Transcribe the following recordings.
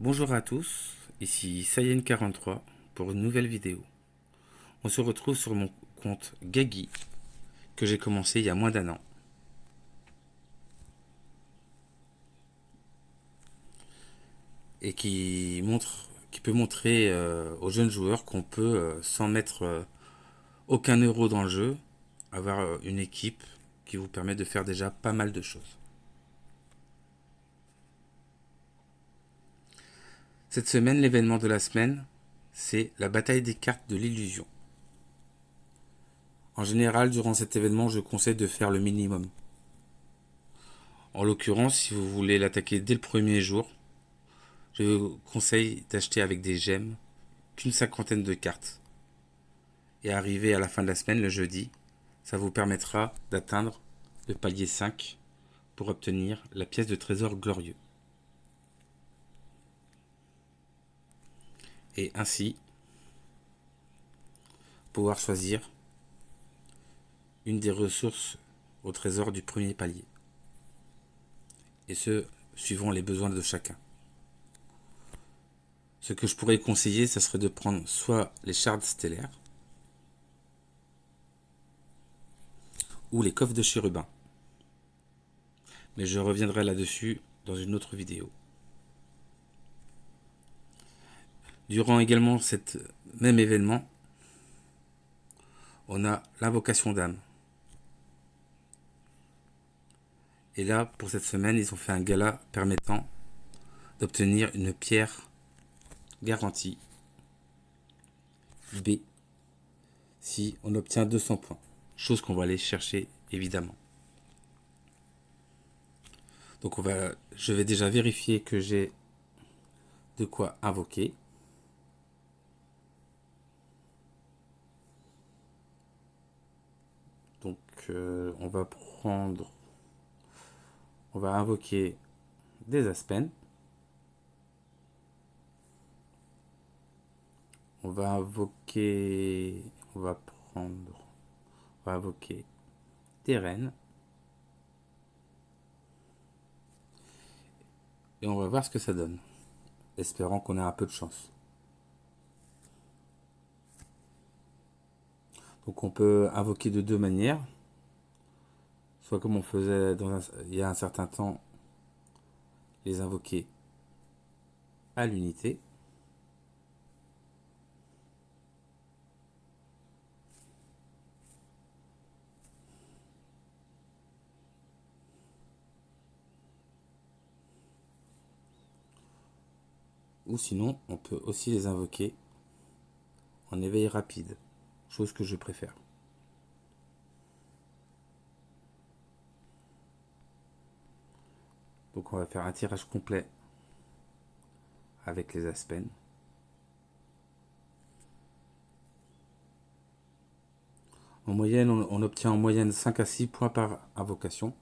Bonjour à tous, ici Sayen43 pour une nouvelle vidéo. On se retrouve sur mon compte Gaggy que j'ai commencé il y a moins d'un an. Et qui peut montrer aux jeunes joueurs qu'on peut, sans mettre aucun euro dans le jeu, avoir une équipe qui vous permet de faire déjà pas mal de choses. Cette semaine, l'événement de la semaine, c'est la bataille des cartes de l'illusion. En général, durant cet événement, je conseille de faire le minimum. En l'occurrence, si vous voulez l'attaquer dès le premier jour, je vous conseille d'acheter avec des gemmes qu'une cinquantaine de cartes. Et arriver à la fin de la semaine, le jeudi, ça vous permettra d'atteindre le palier 5 pour obtenir la pièce de trésor glorieux. Et ainsi, pouvoir choisir une des ressources au trésor du premier palier. Et ce, suivant les besoins de chacun. Ce que je pourrais conseiller, ça serait de prendre soit les shards stellaires ou les coffres de chérubin. Mais je reviendrai là-dessus dans une autre vidéo. Durant également cet même événement, on a l'invocation d'âme. Et là, pour cette semaine, ils ont fait un gala permettant d'obtenir une pierre garantie B si on obtient 200 points. Chose qu'on va aller chercher évidemment. Donc je vais déjà vérifier que j'ai de quoi invoquer. Donc on va invoquer des Aspens. On va invoquer des rennes. Et on va voir ce que ça donne. Espérant qu'on ait un peu de chance. Donc on peut invoquer de deux manières. Soit comme on faisait il y a un certain temps, les invoquer à l'unité. Ou sinon, on peut aussi les invoquer en éveil rapide, chose que je préfère. Donc on va faire un tirage complet avec les Aspens. En moyenne, on obtient en moyenne 5 à 6 points par invocation.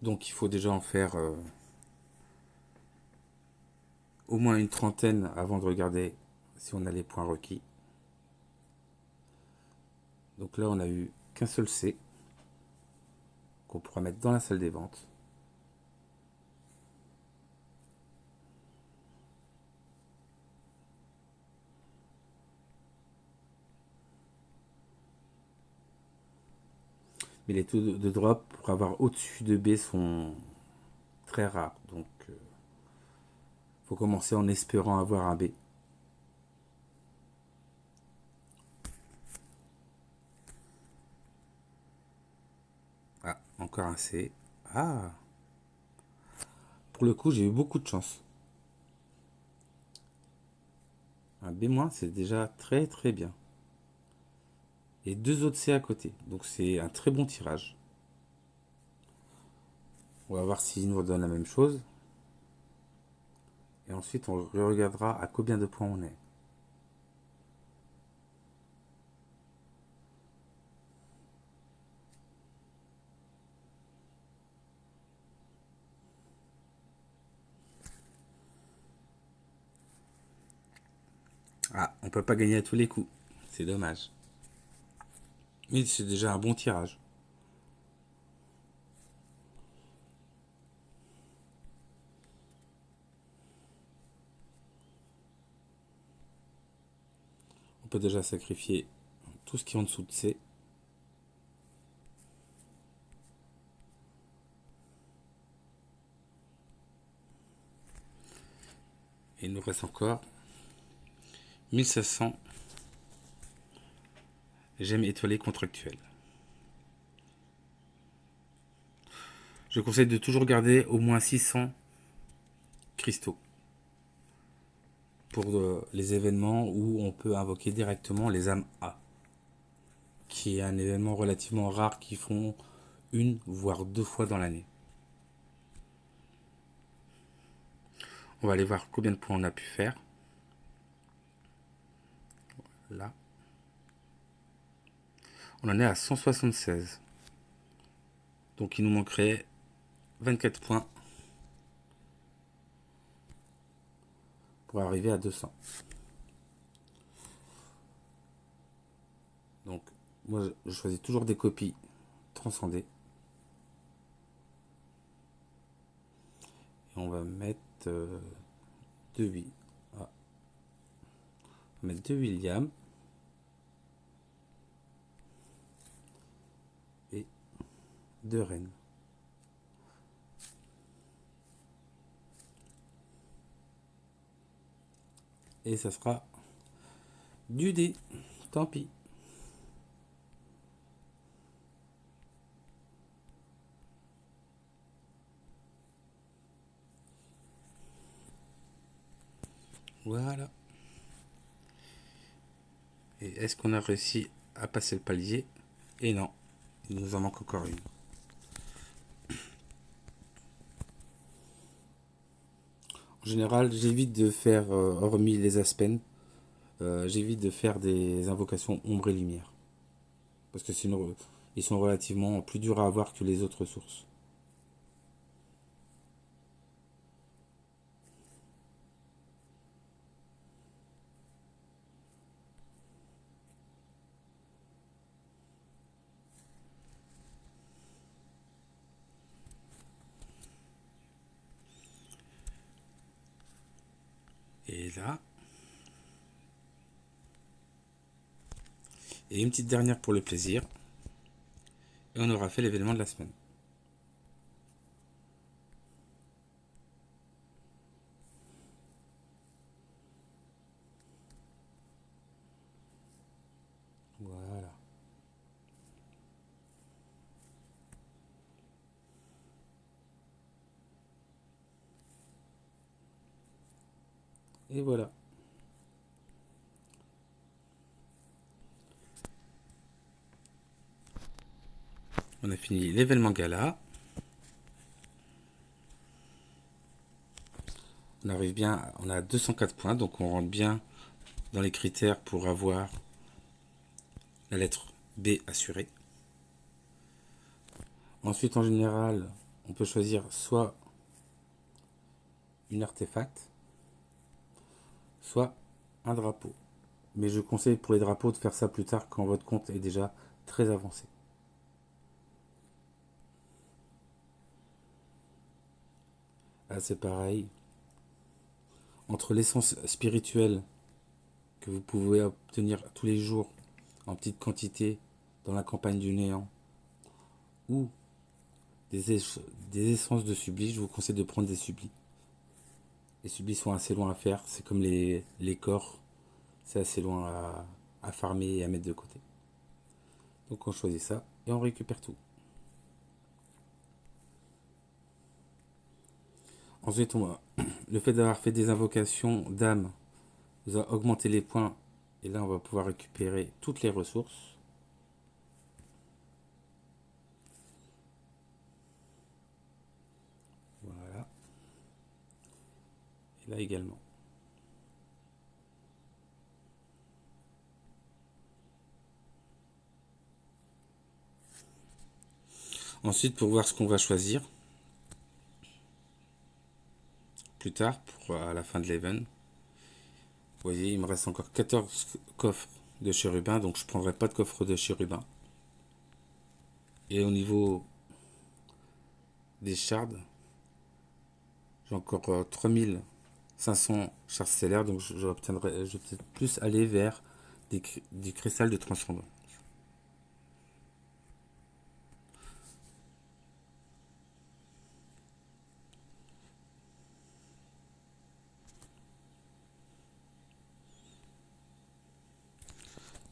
Donc il faut déjà en faire au moins une trentaine avant de regarder si on a les points requis. Donc là, on a eu qu'un seul C qu'on pourra mettre dans la salle des ventes. Mais les taux de drop pour avoir au-dessus de B sont très rares. Donc faut commencer en espérant avoir un B. Ah, encore un C. Ah, pour le coup, j'ai eu beaucoup de chance. Un B-, c'est déjà très très bien. Et deux autres C à côté. Donc c'est un très bon tirage. On va voir s'il nous redonne la même chose. Et ensuite, on regardera à combien de points on est. Ah, on peut pas gagner à tous les coups. C'est dommage. Mais c'est déjà un bon tirage. On peut déjà sacrifier tout ce qui est en dessous de C. Et il nous reste encore 1500 gemmes étoilées contractuelles. Je conseille de toujours garder au moins 600 cristaux pour les événements où on peut invoquer directement les âmes A, qui est un événement relativement rare qui font une voire deux fois dans l'année. On va aller voir combien de points on a pu faire. Là. On en est à 176. Donc il nous manquerait 24 points pour arriver à 200. Donc moi je choisis toujours des copies transcendées. Et on va mettre 2 William et 2 Rennes. Et ça sera du dé. Tant pis. Voilà. Et est-ce qu'on a réussi à passer le palier? Et non, il nous en manque encore une. En général, j'évite de faire, hormis les Aspen, j'évite de faire des invocations ombre et lumière. Parce que sinon, ils sont relativement plus durs à avoir que les autres sources. Et là. Et une petite dernière pour le plaisir. Et on aura fait l'événement de la semaine. Voilà. Et voilà. On a fini l'événement gala. On arrive bien, on a 204 points, donc on rentre bien dans les critères pour avoir la lettre B assurée. Ensuite, en général, on peut choisir soit une artefact, soit un drapeau. Mais je conseille pour les drapeaux de faire ça plus tard quand votre compte est déjà très avancé. Là, c'est pareil. Entre l'essence spirituelle que vous pouvez obtenir tous les jours en petite quantité dans la campagne du néant ou des essences de sublis, je vous conseille de prendre des sublis. Les sublis sont assez loin à faire, c'est comme les corps, c'est assez loin à farmer et à mettre de côté. Donc on choisit ça et on récupère tout. Ensuite, le fait d'avoir fait des invocations d'âme nous a augmenté les points. Et là, on va pouvoir récupérer toutes les ressources. Voilà. Et là également. Ensuite, pour voir ce qu'on va choisir plus tard, pour à la fin de l'event, vous voyez, il me reste encore 14 coffres de chérubins, donc je ne prendrai pas de coffre de chérubins. Et au niveau des shards, j'ai encore 3500 shards stellaires, donc je vais peut-être plus aller vers du cristal de transcendance.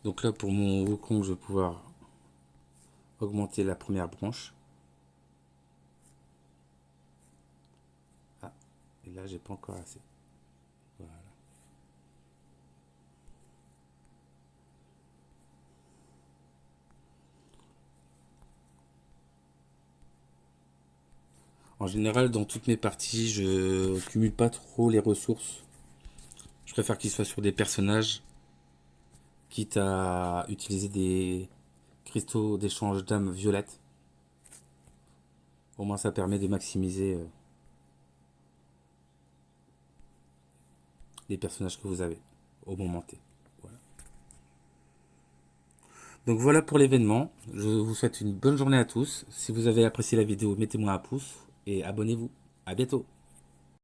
Donc là, pour mon Wukong, je vais pouvoir augmenter la première branche. Ah, et là, j'ai pas encore assez. Voilà. En général, dans toutes mes parties, je cumule pas trop les ressources. Je préfère qu'ils soient sur des personnages, quitte à utiliser des cristaux d'échange d'âme violettes. Au moins, ça permet de maximiser les personnages que vous avez au moment T. Voilà. Donc voilà pour l'événement. Je vous souhaite une bonne journée à tous. Si vous avez apprécié la vidéo, mettez-moi un pouce et abonnez-vous. À bientôt.